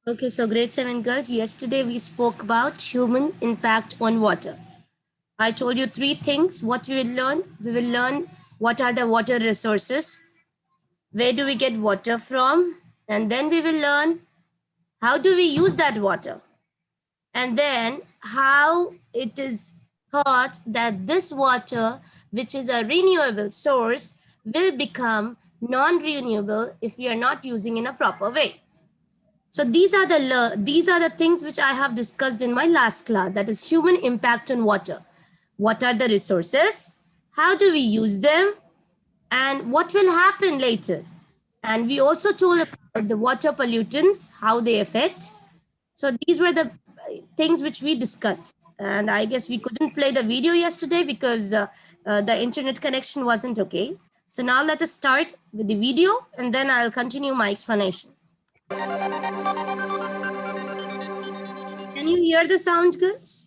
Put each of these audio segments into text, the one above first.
Okay, so grade 7 girls, yesterday we spoke about human impact on water. I told you three things. What we will learn? We will learn what are the water resources, where do we get water from, and then we will learn how do we use that water, and then how it is thought that this water, which is a renewable source, will become non-renewable if we are not using in a proper way. So these are the things which I have discussed in my last class, that is human impact on water. What are the resources? How do we use them? And what will happen later? And we also told about the water pollutants, how they affect. So these were the things which we discussed. And I guess we couldn't play the video yesterday because the internet connection wasn't okay. So now let us start with the video and then I'll continue my explanation. Can you hear the sound, girls?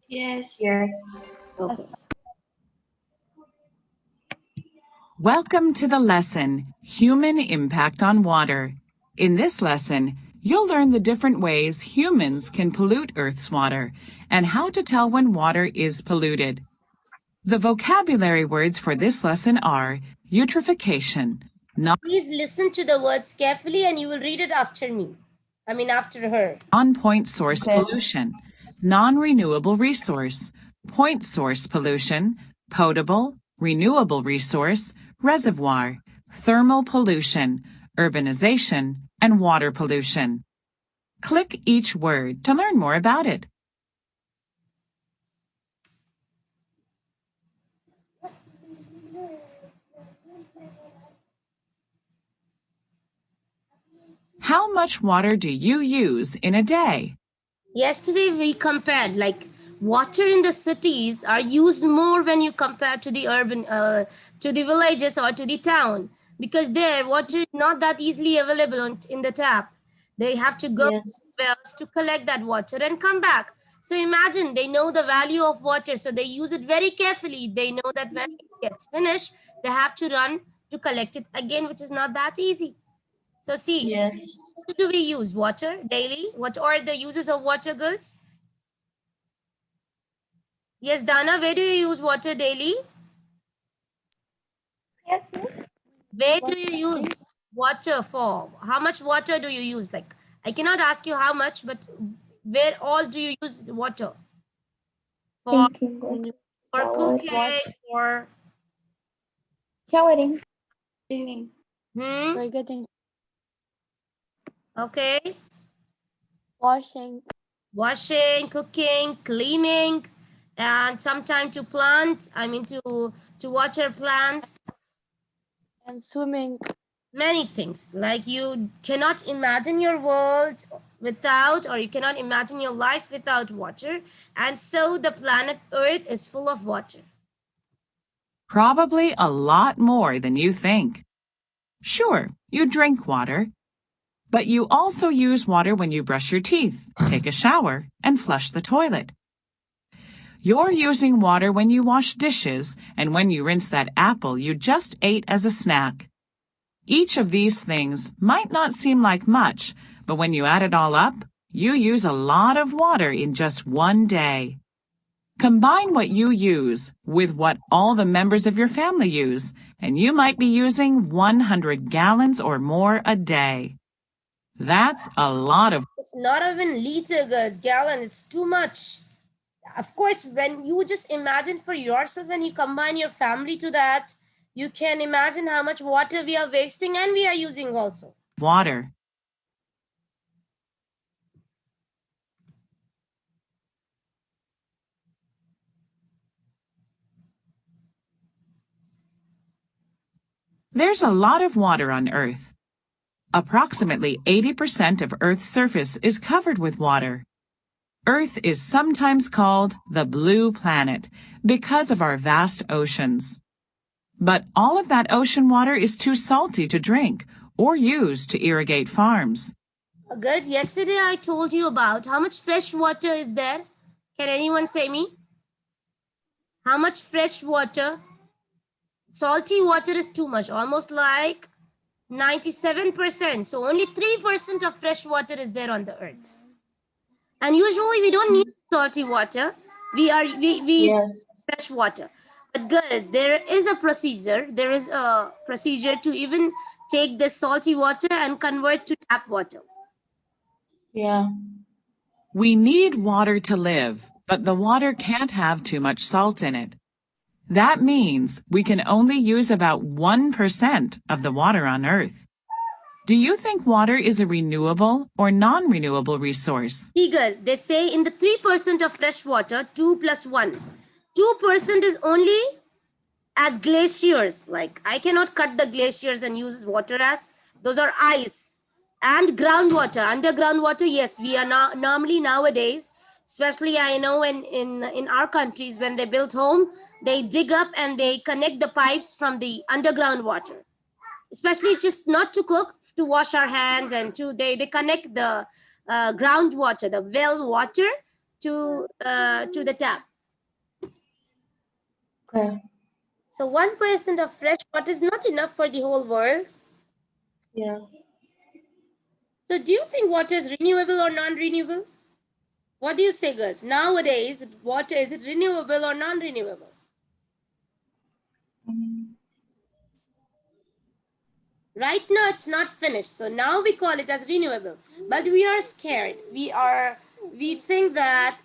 Yes. Okay. Welcome to the lesson, Human Impact on Water. In this lesson, you'll learn the different ways humans can pollute Earth's water and how to tell when water is polluted. The vocabulary words for this lesson are eutrophication, Please listen to the words carefully and you will read it after me. I mean, after her. non-point source pollution, non-renewable resource, point source pollution, potable, renewable resource, reservoir, thermal pollution, urbanization, and water pollution. Click each word to learn more about it. How much water do you use in a day? Yesterday we compared like water in the cities are used more when you compare to the urban, to the villages or to the town, because there water is not that easily available in the tap. They have to go to wells to collect that water and come back. So imagine they know the value of water, so they use it very carefully. They know that when it gets finished, they have to run to collect it again, which is not that easy. So see, what do we use? Water daily? What are the uses of water, girls? Yes, Dana, where do you use water daily? Yes, miss. Where do you use water for? How much water do you use? Like, I cannot ask you how much, but where all do you use water? For, Thinking. for cooking, for Showering. Cleaning. hmm? Getting. Okay. Washing. Washing, cooking, cleaning, and sometime to plant. I mean to water plants. And swimming. Many things, like you cannot imagine your world without, or you cannot imagine your life without water, and so the planet Earth is full of water. Probably a lot more than you think. Sure, you drink water, but you also use water when you brush your teeth, take a shower, and flush the toilet. You're using water when you wash dishes and when you rinse that apple you just ate as a snack. Each of these things might not seem like much, but when you add it all up, you use a lot of water in just one day. Combine what you use with what all the members of your family use, and you might be using 100 gallons or more a day. That's a lot of. It's not even liter, girls, gallon, it's too much. Of course, when you just imagine for yourself, when you combine your family to that, you can imagine how much water we are wasting and we are using also. Water. There's a lot of water on Earth. Approximately 80% of Earth's surface is covered with water. Earth is sometimes called the blue planet because of our vast oceans. But all of that ocean water is too salty to drink or use to irrigate farms. Girls, yesterday I told you about how much fresh water is there. Can anyone say me? How much fresh water? Salty water is too much, almost like 97%. So only 3% of fresh water is there on the earth. And usually we don't need salty water. We Yes. fresh water. But girls, there is a procedure. There is a procedure to even take this salty water and convert to tap water. Yeah. We need water to live, but the water can't have too much salt in it. That means we can only use about 1% of the water on Earth. Do you think water is a renewable or non-renewable resource? See, girls, they say in the 3% of fresh water, 2 plus 1. 2% is only as glaciers. Like, I cannot cut the glaciers and use water as those are ice. And groundwater, underground water, yes, we are now normally nowadays, especially I know in our countries, when they build home, they dig up and they connect the pipes from the underground water, especially just not to cook, to wash our hands, and they connect the groundwater, the well water, to the tap. Okay. So 1% of fresh water is not enough for the whole world. Yeah. So do you think water is renewable or non-renewable? What do you say, girls? Nowadays, water, is it renewable or non-renewable? Right now, it's not finished. So now we call it as renewable. But we are scared. We think that,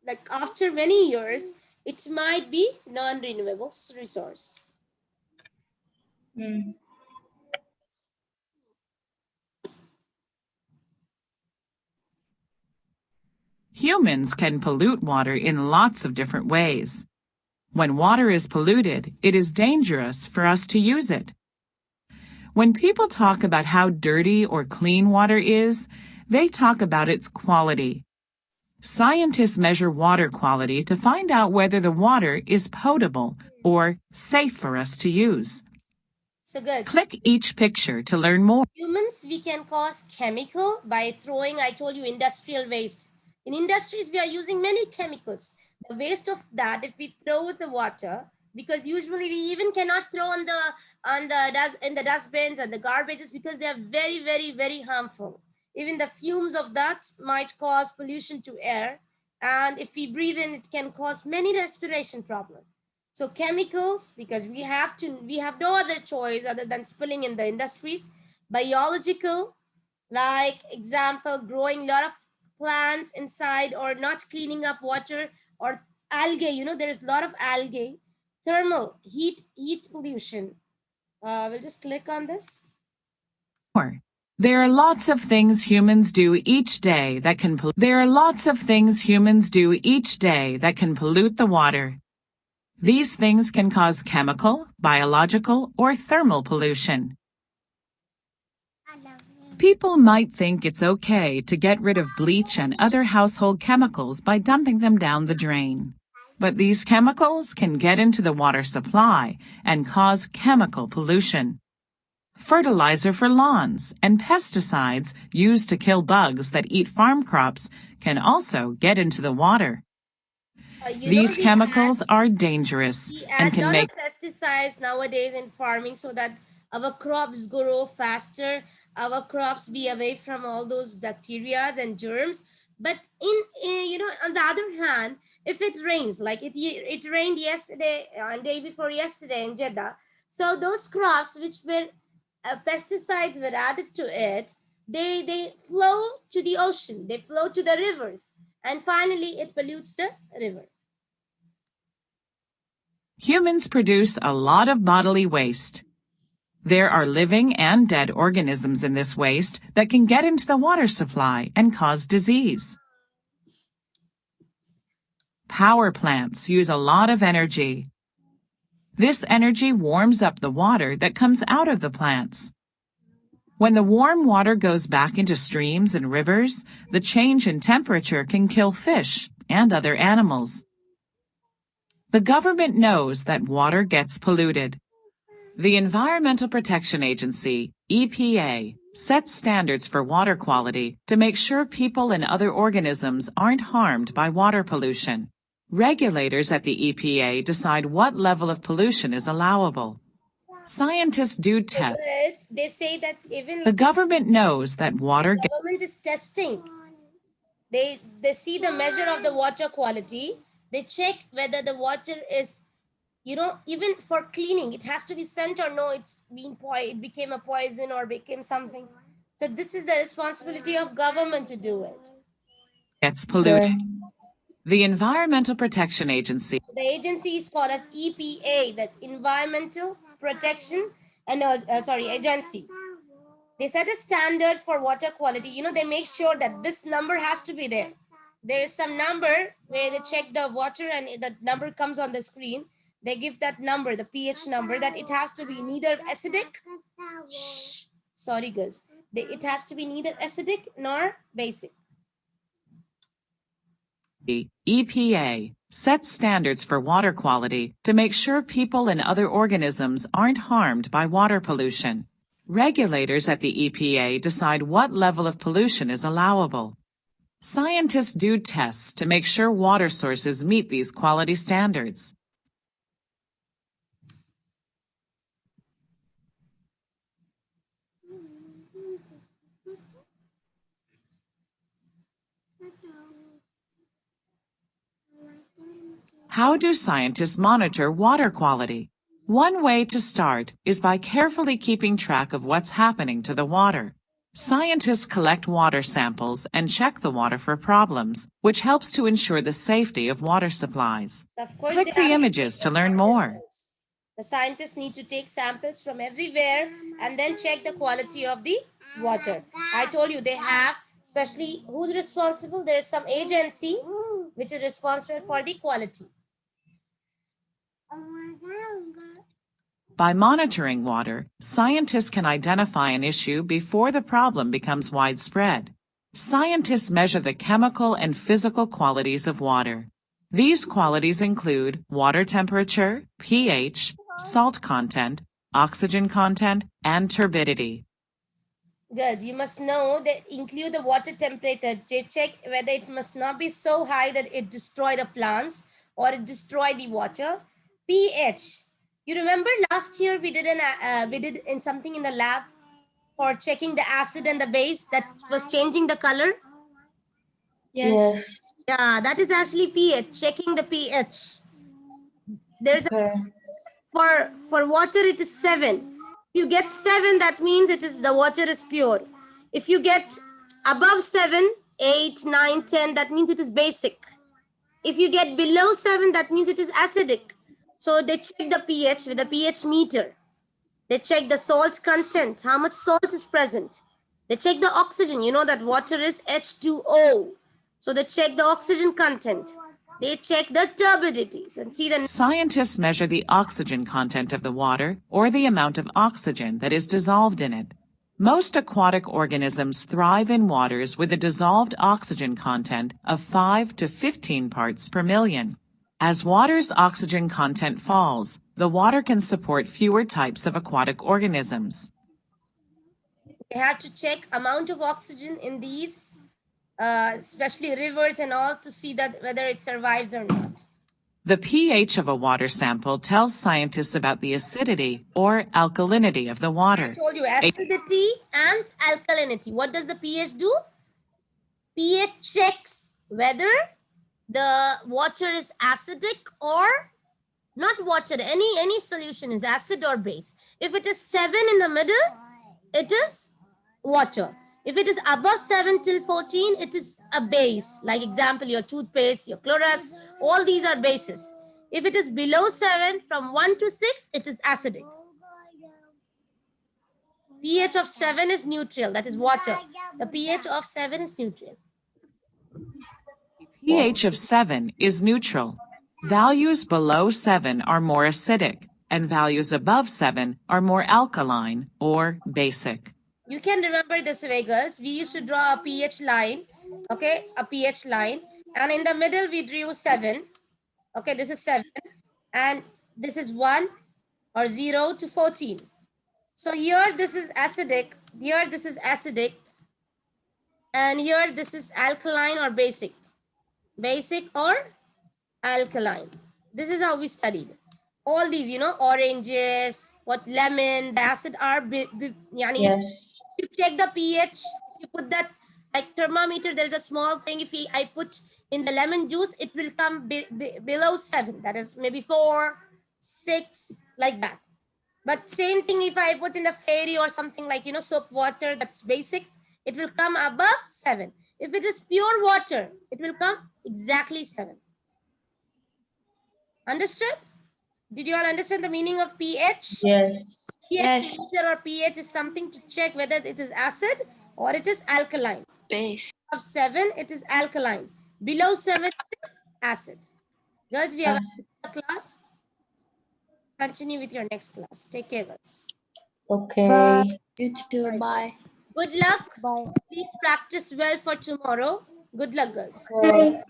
like, after many years, it might be non-renewable resource. Mm. Humans can pollute water in lots of different ways. When water is polluted, it is dangerous for us to use it. When people talk about how dirty or clean water is, they talk about its quality. Scientists measure water quality to find out whether the water is potable or safe for us to use. So girls, Click each picture to learn more. Humans, we can cause chemical by throwing, I told you, industrial waste. In industries, we are using many chemicals. The waste of that, if we throw with the water, because usually we even cannot throw in the dustbins and the garbages, because they are very, very, very harmful. Even the fumes of that might cause pollution to air. And if we breathe in, it can cause many respiration problems. So chemicals, because we have no other choice other than spilling in the industries. Biological, like example, growing a lot of plants inside, or not cleaning up water, or algae, there's a lot of algae. Thermal, heat pollution. We'll just click on this. There are lots of things humans do each day that can pollute the water. These things can cause chemical, biological, or thermal pollution. People might think it's okay to get rid of bleach and other household chemicals by dumping them down the drain. But these chemicals can get into the water supply and cause chemical pollution. Fertilizer for lawns and pesticides used to kill bugs that eat farm crops can also get into the water. These chemicals are dangerous and can make pesticides nowadays in farming so that our crops grow faster, our crops be away from all those bacteria and germs. But on the other hand, if it rains, like it rained yesterday and day before yesterday in Jeddah, so those crops which were pesticides were added to it, they flow to the ocean, they flow to the rivers, and finally it pollutes the river. Humans produce a lot of bodily waste. There are living and dead organisms in this waste that can get into the water supply and cause disease. Power plants use a lot of energy. This energy warms up the water that comes out of the plants. When the warm water goes back into streams and rivers, the change in temperature can kill fish and other animals. The government knows that water gets polluted. The Environmental Protection Agency, EPA, sets standards for water quality to make sure people and other organisms aren't harmed by water pollution. Regulators at the EPA decide what level of pollution is allowable. Scientists do tests. Girls, they say that even The government knows that water the government is testing. They see the measure of the water quality. They check whether the water is, even for cleaning, it has to be sent or no, it became a poison or became something. So this is the responsibility of government to do it. gets polluted. Okay. The Environmental Protection Agency The agency is called as EPA, the Environmental Protection and Agency. They set a standard for water quality. They make sure that this number has to be there. There is some number where they check the water and the number comes on the screen. They give that number, the pH number, that it has to be neither acidic. Shh, sorry, girls. It has to be neither acidic nor basic. EPA sets standards for water quality to make sure people and other organisms aren't harmed by water pollution. Regulators at the EPA decide what level of pollution is allowable. Scientists do tests to make sure water sources meet these quality standards. How do scientists monitor water quality? One way to start is by carefully keeping track of what's happening to the water. Scientists collect water samples and check the water for problems, which helps to ensure the safety of water supplies. Of course, Click the images to learn more. The scientists need to take samples from everywhere and then check the quality of the water. I told you they have, especially who's responsible? There is some agency which is responsible for the quality. By monitoring water, scientists can identify an issue before the problem becomes widespread. Scientists measure the chemical and physical qualities of water. These qualities include water temperature, pH, salt content, oxygen content, and turbidity. Girls, you must know that include the water temperature. They check whether it must not be so high that it destroy the plants or it destroy the water. pH. You remember last year we did in something in the lab for checking the acid and the base that was changing the color. Yes. Yeah, that is actually pH, checking the pH. There's Okay. for water it is 7. If you get 7, that means the water is pure. If you get above 7, 8, 9, 10, that means it is basic. If you get below 7, that means it is acidic. So they check the pH with a pH meter. They check the salt content, how much salt is present. They check the oxygen. You know that water is H2O. So they check the oxygen content. They check the turbidities and see the... Scientists measure the oxygen content of the water or the amount of oxygen that is dissolved in it. Most aquatic organisms thrive in waters with a dissolved oxygen content of 5 to 15 parts per million. As water's oxygen content falls, the water can support fewer types of aquatic organisms. They have to check amount of oxygen in these, especially rivers and all, to see that whether it survives or not. The pH of a water sample tells scientists about the acidity or alkalinity of the water. I told you acidity and alkalinity. What does the pH do? pH checks whether the water is acidic or not water. Any solution is acid or base. If it is 7 in the middle, it is water. If it is above 7 till 14, it is a base. Like example, your toothpaste, your Clorox, all these are bases. If it is below 7, from 1 to 6, it is acidic. pH of 7 is neutral, that is water. The pH of 7 is neutral. pH of 7 is neutral. Values below 7 are more acidic, and values above 7 are more alkaline or basic. You can remember this way, girls. We used to draw a pH line, okay, a pH line, and in the middle we drew 7. Okay, this is 7, and this is 1 or 0 to 14. So here this is acidic, here this is acidic, and here this is alkaline or basic. Basic or alkaline. This is how we studied. All these, you know, oranges, what lemon, the acid are, yani, Yes. if you check the pH, if you put that like thermometer, there's a small thing. If I put in the lemon juice, it will come below 7. That is maybe 4, 6, like that. But same thing if I put in the fairy or something like, you know, soap water, that's basic, it will come above 7. If it is pure water, it will come exactly 7. Understood? Did you all understand the meaning of pH? Yes. pH meter or pH is something to check whether it is acid or it is alkaline. Base. Of 7, it is alkaline. Below 7 is acid. Girls, we have a class. Continue with your next class. Take care, girls. Okay. You too. Right. Bye. Good luck. Bye. Please practice well for tomorrow. Good luck, girls. Okay.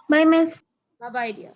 Bye, Miss. Bye-bye, dear.